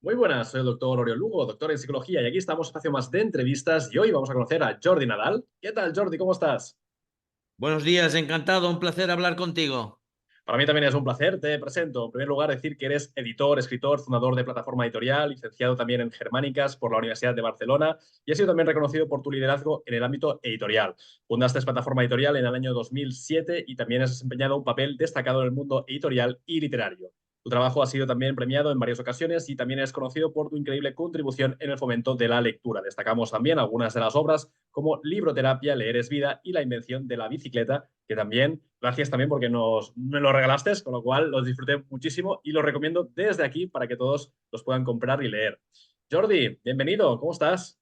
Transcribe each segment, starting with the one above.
Muy buenas, soy el doctor Oriol Lugo, doctor en psicología, y aquí estamos, espacio más de entrevistas, y hoy vamos a conocer a Jordi Nadal. ¿Qué tal, Jordi? ¿Cómo estás? Buenos días, encantado, un placer hablar contigo. Para mí también es un placer, te presento. En primer lugar, decir que eres editor, escritor, fundador de Plataforma Editorial, licenciado también en Germánicas por la Universidad de Barcelona y has sido también reconocido por tu liderazgo en el ámbito editorial. Fundaste Plataforma Editorial en el año 2007 y también has desempeñado un papel destacado en el mundo editorial y literario. Tu trabajo ha sido también premiado en varias ocasiones y también es conocido por tu increíble contribución en el fomento de la lectura. Destacamos también algunas de las obras como Libroterapia, Leer es vida y La invención de la bicicleta, que también, gracias también porque me lo regalaste, con lo cual los disfruté muchísimo y los recomiendo desde aquí para que todos los puedan comprar y leer. Jordi, bienvenido, ¿cómo estás?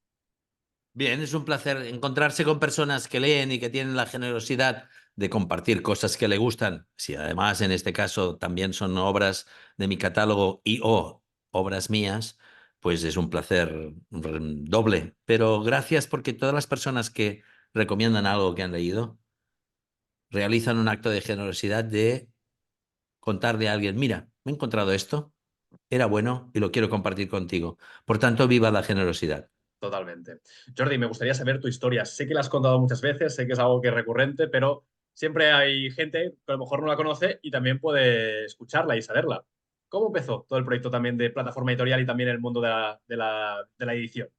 Bien, es un placer encontrarse con personas que leen y que tienen la generosidad de compartir cosas que le gustan. Si además en este caso también son obras de mi catálogo y o obras mías, pues es un placer doble. Pero gracias porque todas las personas que recomiendan algo que han leído realizan un acto de generosidad de contarle a alguien, mira, me he encontrado esto, era bueno y lo quiero compartir contigo. Por tanto, viva la generosidad. Totalmente. Jordi, me gustaría saber tu historia. Sé que la has contado muchas veces, sé que es algo que es recurrente, pero siempre hay gente que a lo mejor no la conoce y también puede escucharla y saberla. ¿Cómo empezó todo el proyecto también de plataforma editorial y también el mundo de la edición?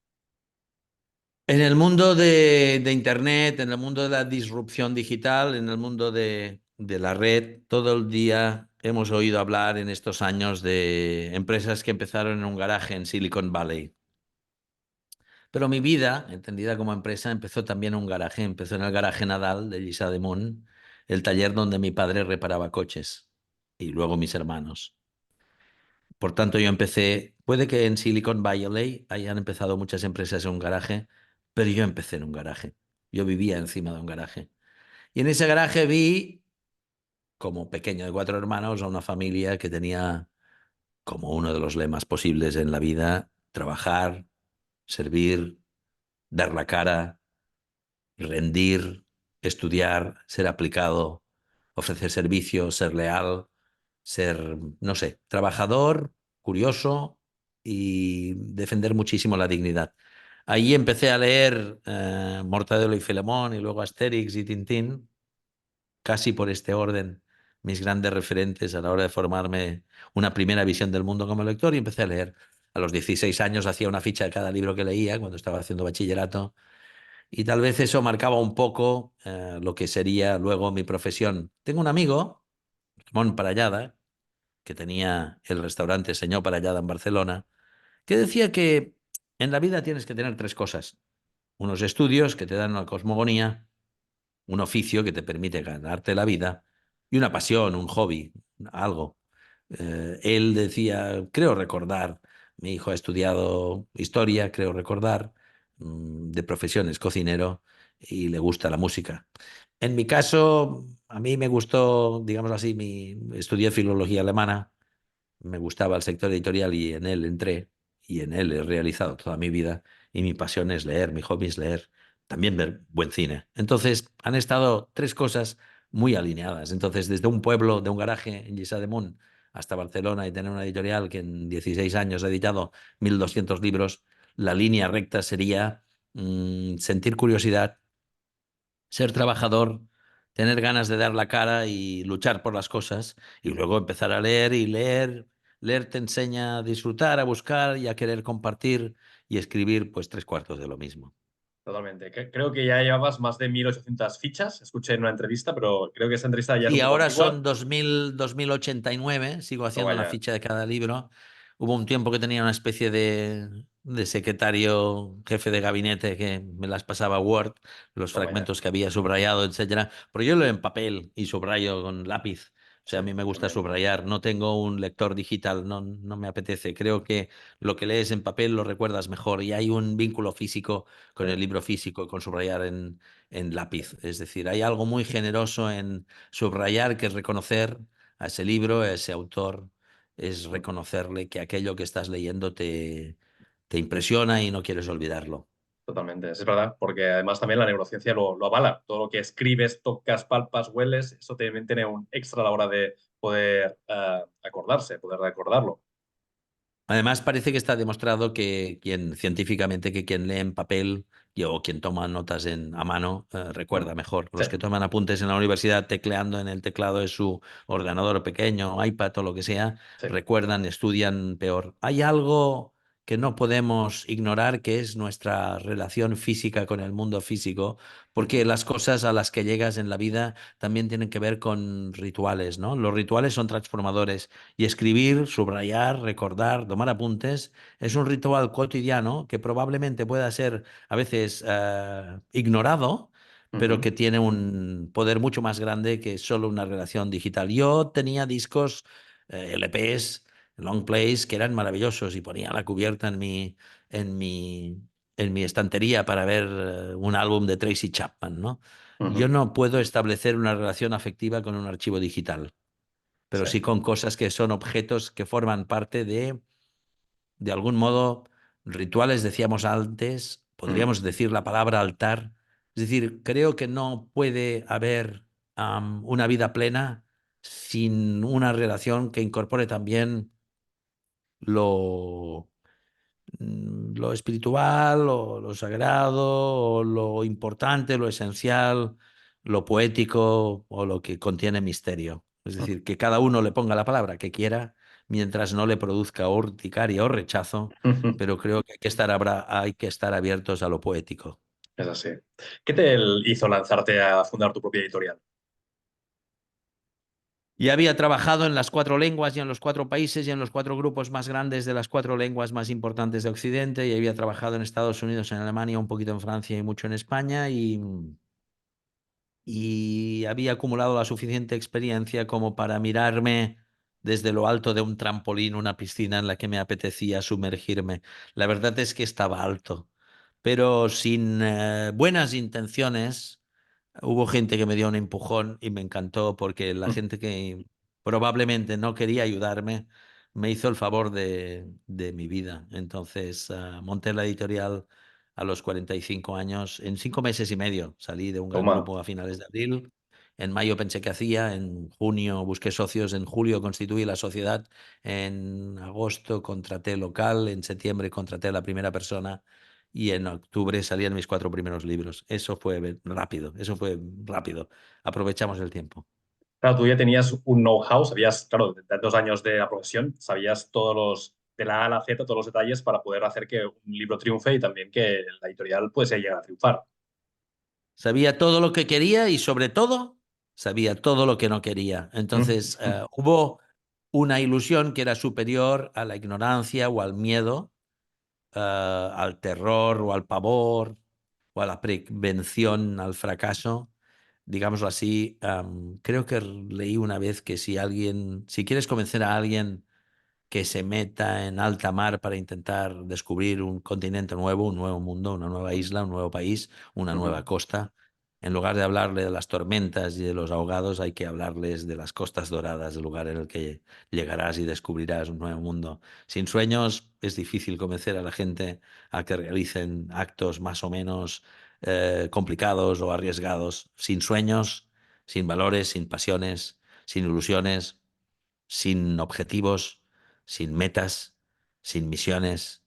En el mundo de Internet, en el mundo de la disrupción digital, en el mundo de la red, todo el día hemos oído hablar en estos años de empresas que empezaron en un garaje en Silicon Valley. Pero mi vida, entendida como empresa, empezó también en un garaje. Empezó en el garaje Nadal de Lliçà d'Amunt, el taller donde mi padre reparaba coches y luego mis hermanos. Por tanto, yo empecé, puede que en Silicon Valley hayan empezado muchas empresas en un garaje, pero yo empecé en un garaje. Yo vivía encima de un garaje. Y en ese garaje vi, como pequeño de cuatro hermanos, a una familia que tenía como uno de los lemas posibles en la vida, trabajar, servir, dar la cara, rendir, estudiar, ser aplicado, ofrecer servicio, ser leal, ser, no sé, trabajador, curioso y defender muchísimo la dignidad. Ahí empecé a leer Mortadelo y Filemón y luego Asterix y Tintín, casi por este orden, mis grandes referentes a la hora de formarme una primera visión del mundo como lector y empecé a leer. A los 16 años hacía una ficha de cada libro que leía cuando estaba haciendo bachillerato y tal vez eso marcaba un poco lo que sería luego mi profesión. Tengo un amigo, Ramón Parellada, que tenía el restaurante Señor Parellada en Barcelona, que decía que en la vida tienes que tener tres cosas. Unos estudios que te dan una cosmogonía, un oficio que te permite ganarte la vida y una pasión, un hobby, algo. Él decía, creo recordar, mi hijo ha estudiado historia, creo recordar, de profesión es cocinero y le gusta la música. En mi caso, a mí me gustó, digamos así, estudié filología alemana, me gustaba el sector editorial y en él entré y en él he realizado toda mi vida y mi pasión es leer, mi hobby es leer, también ver buen cine. Entonces han estado tres cosas muy alineadas. Entonces desde un pueblo, de un garaje en Lliçà d'Amunt hasta Barcelona y tener una editorial que en 16 años ha editado 1.200 libros, la línea recta sería sentir curiosidad, ser trabajador, tener ganas de dar la cara y luchar por las cosas, y luego empezar a leer y leer. Leer te enseña a disfrutar, a buscar y a querer compartir y escribir, pues tres cuartos de lo mismo. Totalmente. Creo que ya llevabas más de 1.800 fichas, escuché en una entrevista, pero creo que esa entrevista ya es un Y poco ahora antigua. son 2089, sigo Toma haciendo una ya. ficha de cada libro. Hubo un tiempo que tenía una especie de secretario, jefe de gabinete que me las pasaba Word, los Toma ya. fragmentos que había subrayado, etcétera. Pero yo leo en papel y subrayo con lápiz. O sea, Sí, a mí me gusta también. subrayar. No tengo un lector digital, no, no me apetece. Creo que lo que lees en papel lo recuerdas mejor y hay un vínculo físico con Sí, el libro físico, con subrayar en lápiz. Es decir, hay algo muy generoso en subrayar, que es reconocer a ese libro, a ese autor, es sí. reconocerle que aquello que estás leyendo te impresiona y no quieres olvidarlo. Totalmente, es verdad, porque además también la neurociencia lo avala. Todo lo que escribes, tocas, palpas, hueles, eso también tiene un extra a la hora de poder acordarse, poder recordarlo. Además, parece que está demostrado que científicamente, que quien lee en papel o quien toma notas a mano Mm. recuerda mejor. Sí, Los que toman apuntes en la universidad tecleando en el teclado de su ordenador pequeño, iPad o lo que sea, sí. recuerdan, estudian peor. Hay algo que no podemos ignorar, que es nuestra relación física con el mundo físico, porque Ujú, las cosas a las que llegas en la vida también tienen que ver con rituales, ¿no? Los rituales son transformadores. Y escribir, subrayar, recordar, tomar apuntes es un ritual cotidiano que probablemente pueda ser a veces ignorado, pero ujú, que tiene un poder mucho más grande que solo una relación digital. Yo tenía discos, LPs, long plays, que eran maravillosos y ponía la cubierta en mi, en mi estantería para ver un álbum de Tracy Chapman, ¿no? Yo ujú. no puedo establecer una relación afectiva con un archivo digital, pero Sí. sí con cosas que son objetos que forman parte de algún modo, rituales, decíamos antes, Mm, podríamos decir la palabra altar. Es decir, creo que no puede haber una vida plena sin una relación que incorpore también lo, lo espiritual, o lo sagrado, o lo importante, lo esencial, lo poético o lo que contiene misterio. Es decir, que cada uno le ponga la palabra que quiera mientras no le produzca urticaria o rechazo, ujú. pero creo que hay que estar abiertos a lo poético. Es así. ¿Qué te hizo lanzarte a fundar tu propia editorial? Y había trabajado en las cuatro lenguas y en los cuatro países y en los cuatro grupos más grandes de las cuatro lenguas más importantes de Occidente, y había trabajado en Estados Unidos, en Alemania, un poquito en Francia y mucho en España, y había acumulado la suficiente experiencia como para mirarme desde lo alto de un trampolín, una piscina en la que me apetecía sumergirme. La verdad es que estaba alto, pero sin buenas intenciones. Hubo gente que me dio un empujón y me encantó, porque la Mm, gente que probablemente no quería ayudarme me hizo el favor de mi vida. Entonces, monté la editorial a los 45 años. En 5 meses y medio salí de un gran Toma. grupo a finales de abril. En mayo pensé que hacía, en junio busqué socios, en julio constituí la sociedad, en agosto contraté local, en septiembre contraté a la primera persona y en octubre salían mis cuatro primeros libros. Eso fue rápido. Aprovechamos el tiempo. Claro, tú ya tenías un know-how, sabías, claro, de tantos años de la profesión, sabías todos de la A a la Z, todos los detalles para poder hacer que un libro triunfe y también que la editorial pues llegue a triunfar. Sabía todo lo que quería y sobre todo sabía todo lo que no quería. Mm, Entonces, hubo una ilusión que era superior a la ignorancia o al miedo, al terror o al pavor o a la prevención al fracaso. Digámoslo así, creo que leí una vez que si quieres convencer a alguien que se meta en alta mar para intentar descubrir un continente nuevo, un nuevo mundo, una nueva isla, un nuevo país, una ujú. nueva costa. En lugar de hablarle de las tormentas y de los ahogados, hay que hablarles de las costas doradas, del lugar en el que llegarás y descubrirás un nuevo mundo. Sin sueños es difícil convencer a la gente a que realicen actos más o menos complicados o arriesgados. Sin sueños, sin valores, sin pasiones, sin ilusiones, sin objetivos, sin metas, sin misiones,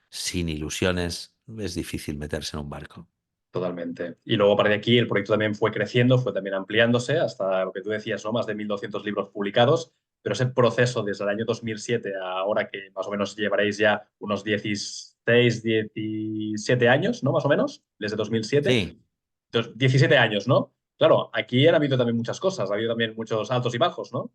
sin ilusiones, es difícil meterse en un barco. Totalmente. Y luego, para de aquí, el proyecto también fue creciendo, fue también ampliándose hasta lo que tú decías, ¿no? Más de 1.200 libros publicados, pero ese proceso desde el año 2007 a ahora, que más o menos llevaréis ya unos 16, 17 años, ¿no? Más o menos, desde 2007. Sí, Entonces, 17 años, ¿no? Claro, aquí han habido también muchas cosas, ha habido también muchos altos y bajos, ¿no?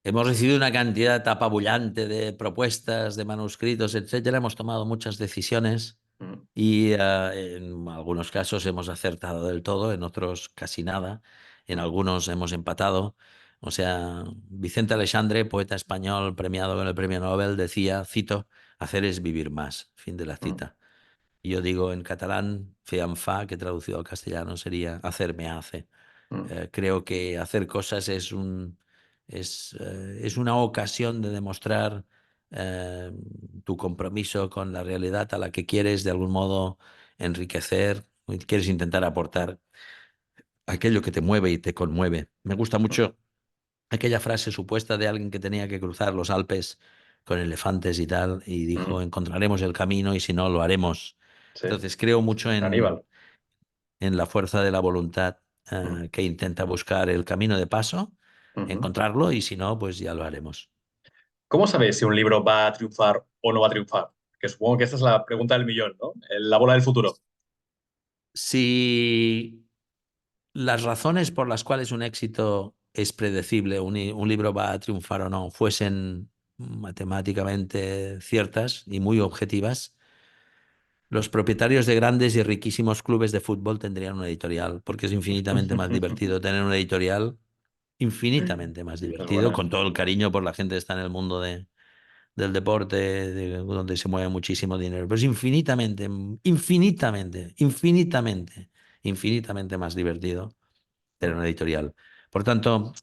hemos recibido una cantidad apabullante de propuestas, de manuscritos, etcétera. Hemos tomado muchas decisiones Mm, y en algunos casos hemos acertado del todo, en otros casi nada, en mm, algunos hemos empatado. O sea, Vicente Aleixandre, poeta español premiado con el premio Nobel, decía, cito, hacer es vivir más. Fin de la mm, cita. Y yo digo en catalán, fer em fa, que traducido al castellano sería hacer me hace. mm. Creo que hacer cosas es una ocasión de demostrar eh, tu compromiso con la realidad a la que quieres de algún modo enriquecer, y quieres intentar aportar aquello que te mueve y te conmueve. Me gusta mucho aquella frase supuesta de alguien que tenía que cruzar los Alpes con elefantes y tal, y dijo, Ujú. encontraremos el camino y si no, lo haremos. Sí, Entonces creo mucho Aníbal. en la fuerza de la voluntad Mm. que intenta buscar el camino de paso, Ujú. encontrarlo y si no, pues ya lo haremos. ¿Cómo sabes si un libro va a triunfar o no va a triunfar? Que supongo que esta es la pregunta del millón, ¿no? La bola del futuro. Si las razones por las cuales un éxito es predecible, un libro va a triunfar o no, fuesen matemáticamente ciertas y muy objetivas, los propietarios de grandes y riquísimos clubes de fútbol tendrían una editorial, porque es infinitamente más divertido tener una editorial, infinitamente más Es divertido, buena. con todo el cariño por la gente que está en el mundo del deporte, donde se mueve muchísimo dinero, pero es infinitamente, infinitamente, infinitamente, infinitamente más divertido tener una editorial. Por tanto,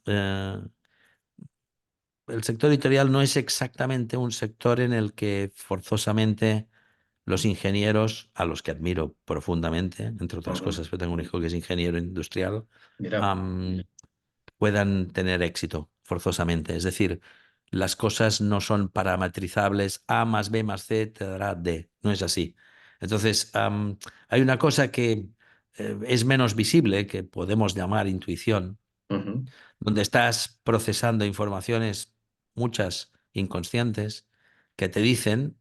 el sector editorial no es exactamente un sector en el que forzosamente los ingenieros, a los que admiro profundamente, entre otras Ujú. cosas, yo tengo un hijo que es ingeniero industrial, Mira. am, puedan tener éxito forzosamente. Es decir, las cosas no son parametrizables. A más B más C te dará D. No es así. Entonces, hay una cosa que es menos visible, que podemos llamar intuición, Ujú. donde estás procesando informaciones, muchas inconscientes, que te dicen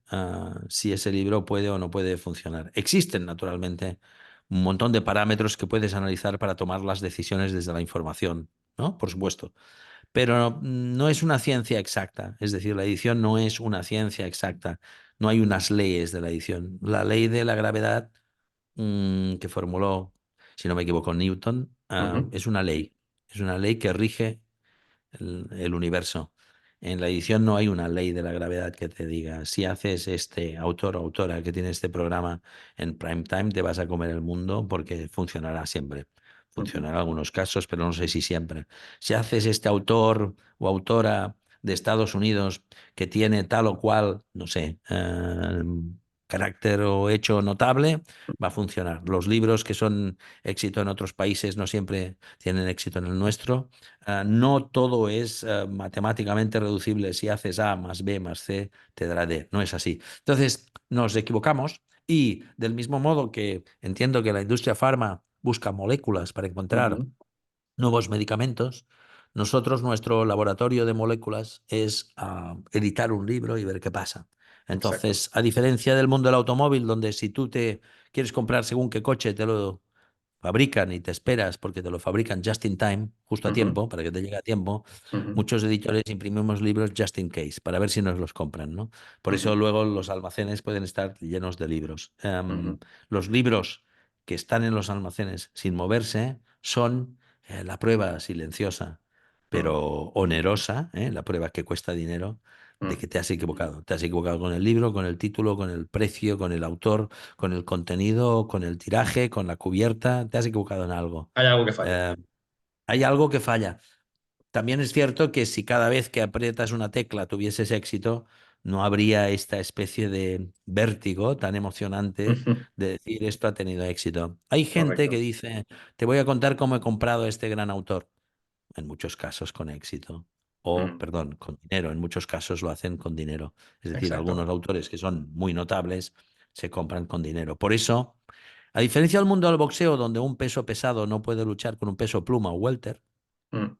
si ese libro puede o no puede funcionar. Existen, naturalmente, un montón de parámetros que puedes analizar para tomar las decisiones desde la información, ¿no? Por supuesto. Pero no es una ciencia exacta. Es decir, la edición no es una ciencia exacta. No hay unas leyes de la edición. La ley de la gravedad que formuló, si no me equivoco, Newton, Ujú. es una ley. Es una ley que rige el universo. En la edición no hay una ley de la gravedad que te diga, si haces este autor o autora que tiene este programa en prime time, te vas a comer el mundo porque funcionará siempre. Ujú. Funcionará en algunos casos, pero no sé si siempre. Si haces este autor o autora de Estados Unidos que tiene tal o cual, no sé, carácter o hecho notable, va a funcionar. Los libros que son éxito en otros países no siempre tienen éxito en el nuestro. No todo es matemáticamente reducible. Si haces A más B más C, te dará D. No es así. Entonces, nos equivocamos y del mismo modo que entiendo que la industria farma busca moléculas para encontrar Ujú. nuevos medicamentos, nosotros, nuestro laboratorio de moléculas es editar un libro y ver qué pasa. Exacto. Entonces, a diferencia del mundo del automóvil, donde si tú te quieres comprar según qué coche, te lo fabrican y te esperas porque te lo fabrican just in time, justo a Ujú. tiempo, para que te llegue a tiempo. Ujú. Muchos editores imprimimos libros just in case, para ver si nos los compran, ¿no? Por eso Ujú. luego los almacenes pueden estar llenos de libros. Ujú. Los libros que están en los almacenes sin moverse son la prueba silenciosa, Ujú. pero onerosa, la prueba que cuesta dinero, de que te has equivocado. Te has equivocado con el libro, con el título, con el precio, con el autor, con el contenido, con el tiraje, con la cubierta, te has equivocado en algo. Hay algo que falla. Eh, Hay algo que falla. También es cierto que si cada vez que aprietas una tecla tuvieses éxito, no habría esta especie de vértigo tan emocionante Ujú. de decir esto ha tenido éxito. Hay gente que Correcto. dice, te voy a contar cómo he comprado a este gran autor, en muchos casos con éxito. O, Ujú. perdón, con dinero. En muchos casos lo hacen con dinero. Es decir, Exacto. algunos autores que son muy notables se compran con dinero. Por eso, a diferencia del mundo del boxeo, donde un peso pesado no puede luchar con un peso pluma o welter, Mm.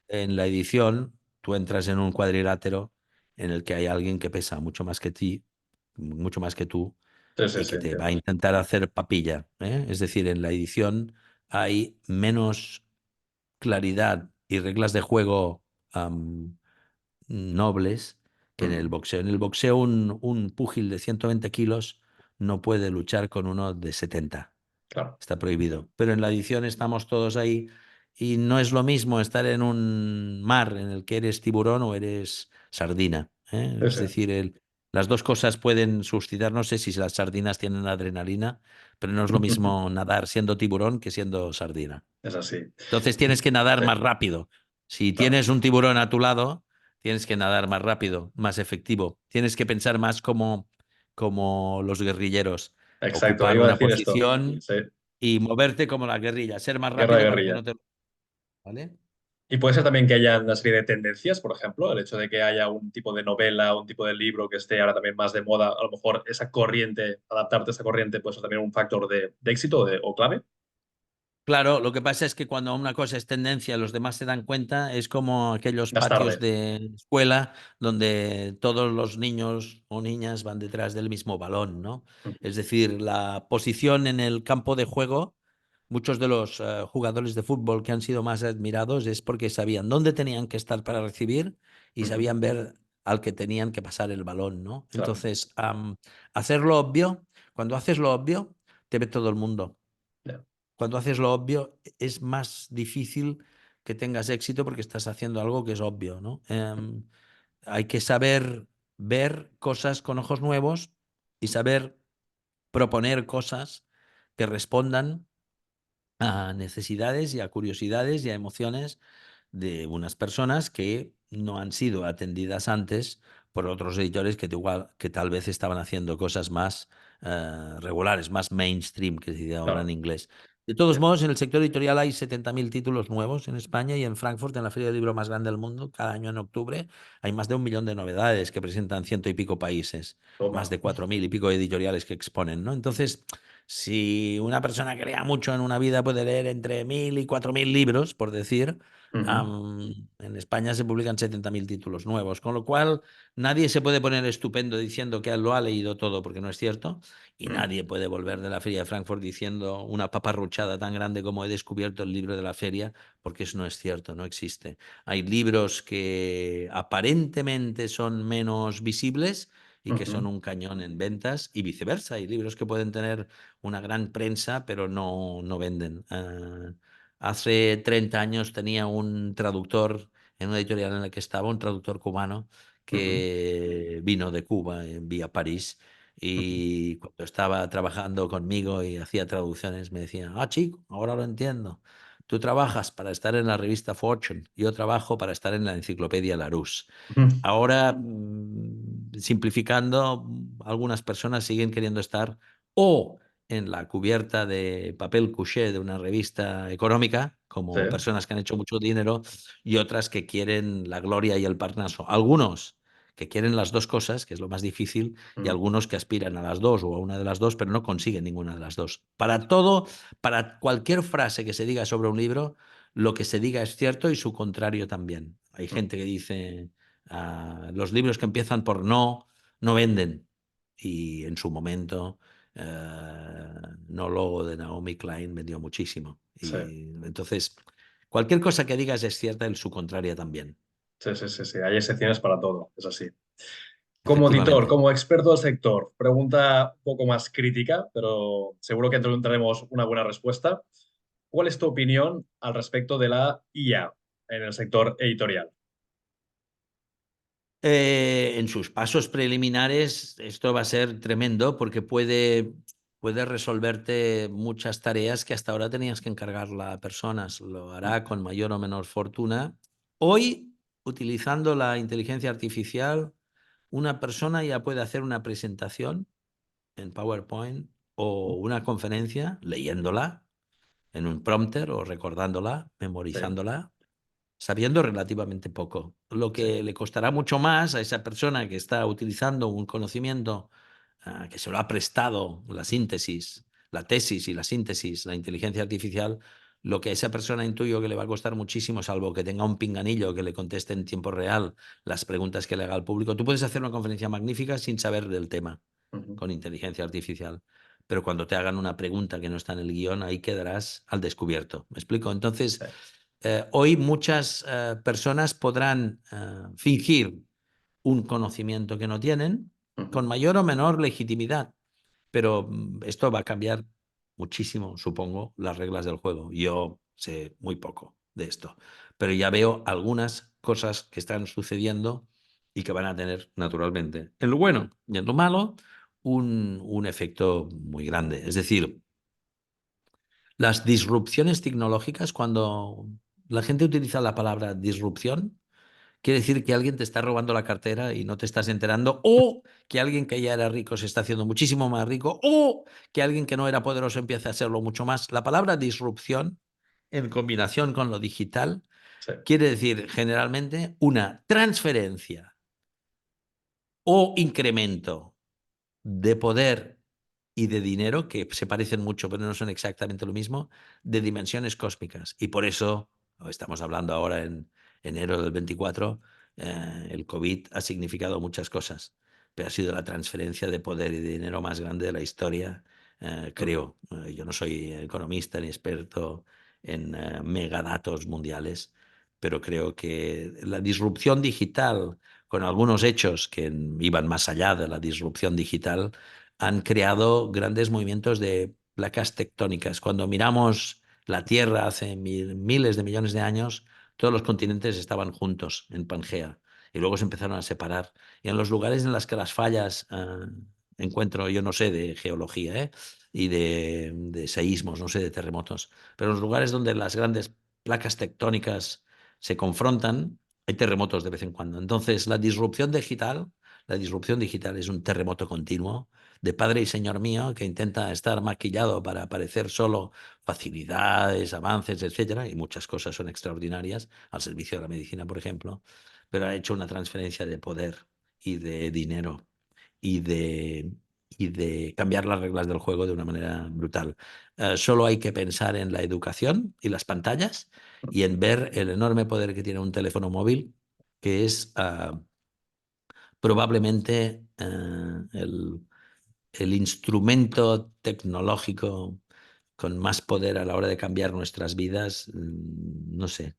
en la edición tú entras en un cuadrilátero en el que hay alguien que pesa mucho más que ti, mucho más que tú, Sí, sí, y sí, que te va a entiendo. intentar hacer papilla, ¿eh? Es decir, en la edición hay menos claridad y reglas de juego nobles que en el Ujú. boxeo. En el boxeo un púgil de 120 kilos no puede luchar con uno de 70. Claro. Está prohibido. Pero en la edición estamos todos ahí y no es lo mismo estar en un mar en el que eres tiburón o eres sardina, ¿eh? Sí, Es sí. decir, las dos cosas pueden suscitar, no sé si las sardinas tienen adrenalina, pero no es lo mismo nadar siendo tiburón que siendo sardina. Es así. Entonces tienes que nadar Sí, más rápido. Si claro. tienes un tiburón a tu lado, tienes que nadar más rápido, más efectivo. Tienes que pensar más como los guerrilleros, Exacto. ocupar Iba a una decir esto. posición Sí. y moverte como la guerrilla, ser más Guerra de rápido para que guerrilla. no te... ¿Vale? Y puede ser también que haya una serie de tendencias, por ejemplo, el hecho de que haya un tipo de novela, un tipo de libro que esté ahora también más de moda, a lo mejor esa corriente, adaptarte a esa corriente puede ser también un factor de éxito o clave. Claro, lo que pasa es que cuando una cosa es tendencia, los demás se dan cuenta, es como aquellos Más patios tarde. de escuela donde todos los niños o niñas van detrás del mismo balón, ¿no? Ujú, Es decir, la posición en el campo de juego, muchos de los jugadores de fútbol que han sido más admirados es porque sabían dónde tenían que estar para recibir y ujú, sabían ver al que tenían que pasar el balón, ¿no? claro. Entonces, hacer lo obvio, cuando haces lo obvio, te ve todo el mundo. Ya. Cuando haces lo obvio es más difícil que tengas éxito porque estás haciendo algo que es obvio, ¿no? Hay que saber ver cosas con ojos nuevos y saber proponer cosas que respondan a necesidades y a curiosidades y a emociones de unas personas que no han sido atendidas antes por otros editores que tal vez estaban haciendo cosas más regulares, más mainstream, que se dice ahora en Claro. inglés. De todos Ya. modos, en el sector editorial hay 70.000 títulos nuevos en España y en Frankfurt, en la feria del libro más grande del mundo, cada año en octubre, hay más de 1 millón de novedades que presentan ciento y pico países, más Toma. de 4.000 y pico editoriales que exponen, ¿no? Entonces, si una persona que lea mucho en una vida puede leer entre 1.000 y 4.000 libros, por decir, Ujú, en España se publican 70.000 títulos nuevos, con lo cual nadie se puede poner estupendo diciendo que lo ha leído todo, porque no es cierto, y ujú, nadie puede volver de la Feria de Frankfurt diciendo una paparruchada tan grande como he descubierto el libro de la feria, porque eso no es cierto, no existe. Hay libros que aparentemente son menos visibles y que son ujú, un cañón en ventas, y viceversa. Hay libros que pueden tener una gran prensa, pero no venden. Hace 30 años tenía un traductor en una editorial en la que estaba, un traductor cubano, ujú, que vino de Cuba, vía París, ujú, y cuando estaba trabajando conmigo y hacía traducciones, me decía, chico, ahora lo entiendo. Tú trabajas para estar en la revista Fortune, yo trabajo para estar en la enciclopedia Larousse. ujú. Ahora, simplificando, algunas personas siguen queriendo estar o en la cubierta de papel couché de una revista económica, Sí. como personas que han hecho mucho dinero, y otras que quieren la gloria y el parnaso. Algunos que quieren las dos cosas, que es lo más difícil, y Ujú, algunos que aspiran a las dos o a una de las dos, pero no consiguen ninguna de las dos. Para todo, para cualquier frase que se diga sobre un libro, lo que se diga es cierto y su contrario también. Hay ujú. gente que dice, los libros que empiezan por no venden. Y en su momento, No Logo de Naomi Klein vendió muchísimo. Sí. Y entonces, cualquier cosa que digas es cierta y su contraria también. Sí, sí, sí, sí. Hay excepciones para todo, es así. Como editor, Efectivamente. como experto del sector, pregunta un poco más crítica, pero seguro que encontraremos una buena respuesta. ¿Cuál es tu opinión al respecto de la IA en el sector editorial? En sus pasos preliminares, esto va a ser tremendo porque puede resolverte muchas tareas que hasta ahora tenías que encargarla a personas. Lo hará con mayor o menor fortuna. Hoy, utilizando la inteligencia artificial, una persona ya puede hacer una presentación en PowerPoint o una conferencia leyéndola en un prompter o recordándola, Sí, memorizándola, sabiendo relativamente poco. Lo sí. que le costará mucho más a esa persona que está utilizando un conocimiento que se lo ha prestado la síntesis, la tesis y la síntesis, la inteligencia artificial, lo que a esa persona intuyo que le va a costar muchísimo, salvo que tenga un pinganillo que le conteste en tiempo real las preguntas que le haga al público. Tú puedes hacer una conferencia magnífica sin saber del tema Ujú, con inteligencia artificial. Pero cuando te hagan una pregunta que no está en el guión, ahí quedarás al descubierto. ¿Me explico? Entonces, sí, hoy muchas personas podrán fingir un conocimiento que no tienen ujú, con mayor o menor legitimidad, pero esto va a cambiar muchísimo, supongo, las reglas del juego. Yo sé muy poco de esto, pero ya veo algunas cosas que están sucediendo y que van a tener, naturalmente, en lo bueno y en lo malo, un efecto muy grande. Es decir, las disrupciones tecnológicas, cuando la gente utiliza la palabra disrupción, quiere decir que alguien te está robando la cartera y no te estás enterando, o que alguien que ya era rico se está haciendo muchísimo más rico, o que alguien que no era poderoso empieza a serlo mucho más. La palabra disrupción, en combinación con lo digital, Sí. quiere decir generalmente una transferencia o incremento de poder y de dinero, que se parecen mucho, pero no son exactamente lo mismo, de dimensiones cósmicas. Y por eso, estamos hablando ahora en enero del 24, el COVID ha significado muchas cosas, pero ha sido la transferencia de poder y de dinero más grande de la historia, Mm, creo. Yo no soy economista ni experto en megadatos mundiales, pero creo que la disrupción digital, con algunos hechos que iban más allá de la disrupción digital, han creado grandes movimientos de placas tectónicas. Cuando miramos la Tierra hace miles de millones de años, todos los continentes estaban juntos en Pangea y luego se empezaron a separar. Y en los lugares en los que las fallas encuentro, yo no sé de geología, y de seísmos, no sé de terremotos, pero en los lugares donde las grandes placas tectónicas se confrontan, hay terremotos de vez en cuando. Entonces, la disrupción digital es un terremoto continuo de padre y señor mío que intenta estar maquillado para parecer solo facilidades, avances, etcétera, y muchas cosas son extraordinarias, al servicio de la medicina, por ejemplo, pero ha hecho una transferencia de poder y de dinero y de cambiar las reglas del juego de una manera brutal. Solo hay que pensar en la educación y las pantallas y en ver el enorme poder que tiene un teléfono móvil, que es probablemente el instrumento tecnológico con más poder a la hora de cambiar nuestras vidas, no sé,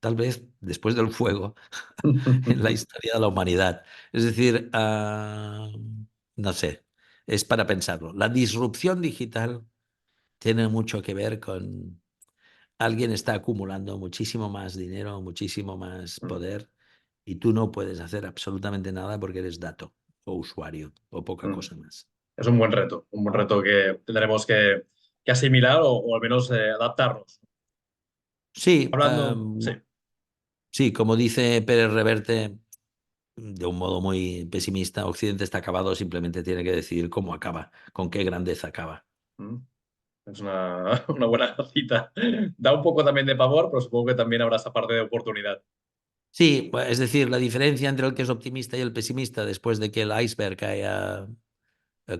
tal vez después del fuego en la historia de la humanidad. Es decir, no sé, es para pensarlo. La disrupción digital tiene mucho que ver con alguien está acumulando muchísimo más dinero, muchísimo más mm, poder y tú no puedes hacer absolutamente nada porque eres dato o usuario o poca mm. cosa más. Es un buen reto que tendremos que asimilar o al menos adaptarnos. Sí, Hablando, sí. sí, como dice Pérez Reverte, de un modo muy pesimista, Occidente está acabado, simplemente tiene que decidir cómo acaba, con qué grandeza acaba. Mm. Es una buena cita. Da un poco también de pavor, pero supongo que también habrá esa parte de oportunidad. Sí, es decir, la diferencia entre el que es optimista y el pesimista después de que el iceberg haya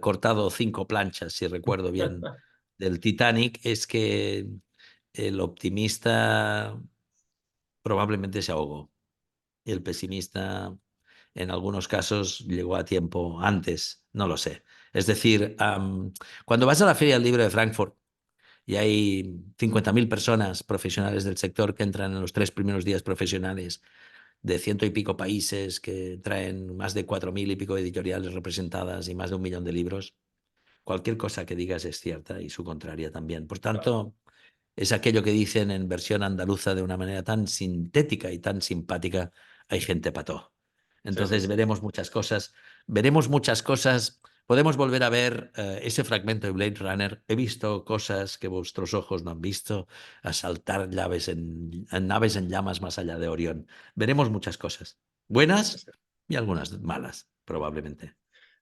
cortado 5 planchas, si recuerdo bien, del Titanic, es que el optimista probablemente se ahogó y el pesimista en algunos casos llegó a tiempo antes, no lo sé. Es decir, cuando vas a la Feria del Libro de Frankfurt y hay 50.000 personas profesionales del sector que entran en los 3 primeros días profesionales de ciento y pico países que traen más de 4.000 y pico editoriales representadas y más de 1 millón de libros, cualquier cosa que digas es cierta y su contraria también. Por Claro, tanto, es aquello que dicen en versión andaluza de una manera tan sintética y tan simpática, hay gente pató. sí, sí, Entonces sí. veremos muchas cosas. Podemos volver a ver ese fragmento de Blade Runner. He visto cosas que vuestros ojos no han visto, asaltar en naves en llamas más allá de Orión. Veremos muchas cosas, Sí, buenas sí. y algunas malas, probablemente.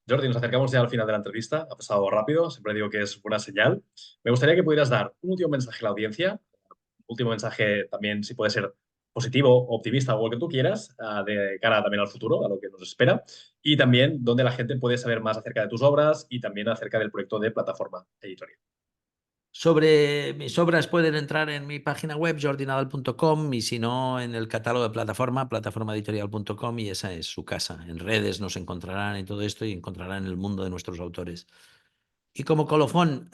Jordi, nos acercamos ya al final de la entrevista. Ha pasado rápido, siempre digo que es buena señal. Me gustaría que pudieras dar un último mensaje a la audiencia, un último mensaje también, si puede ser positivo, optimista o el que tú quieras, de cara también al futuro, a lo que nos espera, y también donde la gente puede saber más acerca de tus obras y también acerca del proyecto de plataforma editorial. Sobre mis obras pueden entrar en mi página web, jordinadal.com, y si no, en el catálogo de plataforma, plataformaeditorial.com, y esa es su casa. En redes nos encontrarán y todo esto y encontrarán el mundo de nuestros autores. Y como colofón,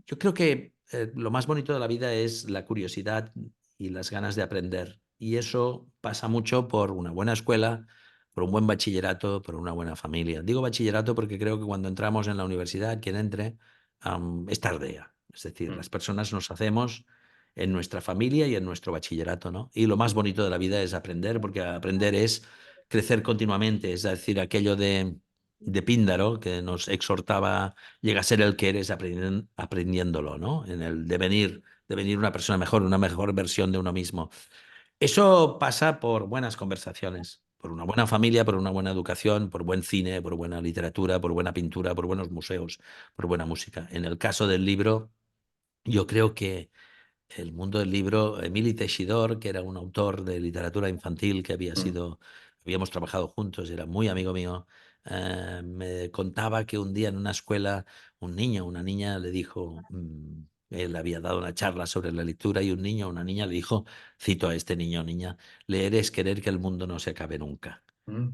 yo creo que lo más bonito de la vida es la curiosidad y las ganas de aprender. Y eso pasa mucho por una buena escuela, por un buen bachillerato, por una buena familia. Digo bachillerato porque creo que cuando entramos en la universidad, quien entre, es tardea. Es decir, Mm, las personas nos hacemos en nuestra familia y en nuestro bachillerato, ¿no? Y lo más bonito de la vida es aprender, porque aprender es crecer continuamente, es decir, aquello de Píndaro que nos exhortaba llega a ser el que eres aprendiéndolo, ¿no? En el devenir una persona mejor, una mejor versión de uno mismo. Eso pasa por buenas conversaciones, por una buena familia, por una buena educación, por buen cine, por buena literatura, por buena pintura, por buenos museos, por buena música. En el caso del libro, yo creo que el mundo del libro, Emili Teixidor, que era un autor de literatura infantil que Mm, habíamos trabajado juntos, era muy amigo mío, me contaba que un día en una escuela un niño, una niña le dijo, él había dado una charla sobre la lectura y un niño, una niña le dijo, cito a este niño o niña, leer es querer que el mundo no se acabe nunca. mm,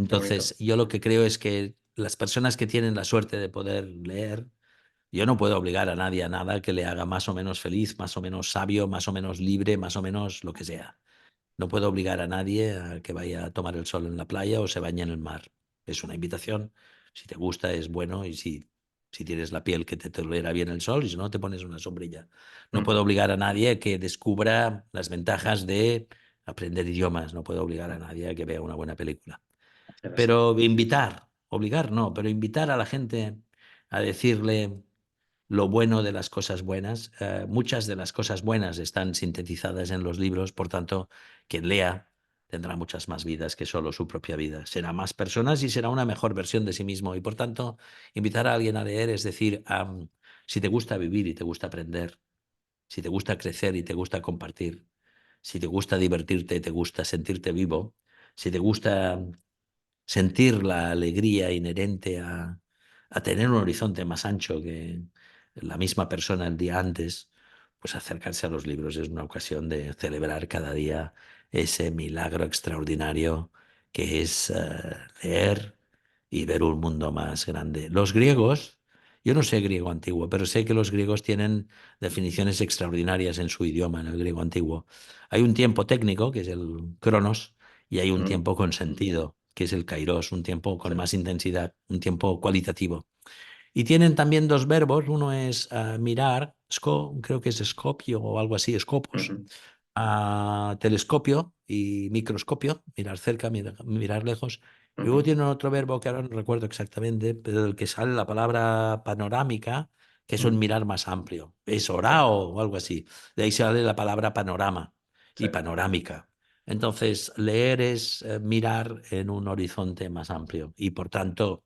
qué bonito. Entonces, yo lo que creo es que las personas que tienen la suerte de poder leer, yo no puedo obligar a nadie a nada que le haga más o menos feliz, más o menos sabio, más o menos libre, más o menos lo que sea. No puedo obligar a nadie a que vaya a tomar el sol en la playa o se bañe en el mar. Es una invitación. Si te gusta, es bueno y si tienes la piel que te tolera bien el sol y si no, te pones una sombrilla. No Mm, puedo obligar a nadie a que descubra las ventajas de aprender idiomas. No puedo obligar a nadie a que vea una buena película. es así. Pero invitar, obligar no, pero invitar a la gente a decirle lo bueno de las cosas buenas. Muchas de las cosas buenas están sintetizadas en los libros, por tanto, quien lea tendrá muchas más vidas que solo su propia vida. Será más personas y será una mejor versión de sí mismo. Y por tanto, invitar a alguien a leer es decir, si te gusta vivir y te gusta aprender, si te gusta crecer y te gusta compartir, si te gusta divertirte y te gusta sentirte vivo, si te gusta sentir la alegría inherente a tener un horizonte más ancho que la misma persona el día antes, pues acercarse a los libros es una ocasión de celebrar cada día ese milagro extraordinario que es leer y ver un mundo más grande. Los griegos, yo no sé griego antiguo, pero sé que los griegos tienen definiciones extraordinarias en su idioma, en el griego antiguo. Hay un tiempo técnico, que es el cronos, y hay un Mm, tiempo con sentido, que es el kairos, un tiempo sí. con más intensidad, un tiempo cualitativo. Y tienen también dos verbos, uno es mirar, creo que es scopio o algo así, scopos, Ujú, telescopio y microscopio, mirar cerca, mirar lejos. Y luego ujú, tienen otro verbo que ahora no recuerdo exactamente, pero del que sale la palabra panorámica, que es un mm, mirar más amplio. Es sí, orao o algo así. De ahí sale la palabra panorama sí, y panorámica. Entonces, leer es mirar en un horizonte más amplio y por tanto,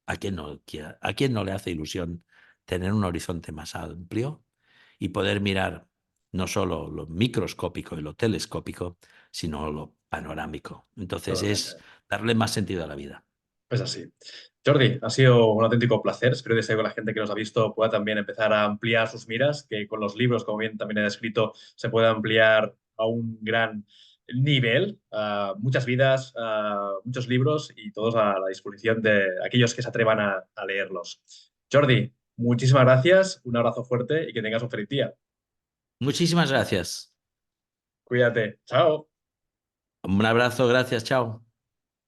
¿a quién no le hace ilusión tener un horizonte más amplio y poder mirar no solo lo microscópico y lo telescópico, sino lo panorámico? Entonces es totalmente. darle más sentido a la vida. Es así. Jordi, ha sido un auténtico placer. Espero que la gente que nos ha visto pueda también empezar a ampliar sus miras, que con los libros, como bien también he descrito, se puede ampliar a un gran nivel. Muchas vidas, muchos libros y todos a la disposición de aquellos que se atrevan a leerlos. Jordi, muchísimas gracias, un abrazo fuerte y que tengas un feliz día. Muchísimas gracias. Cuídate. Chao. Un abrazo, gracias, chao.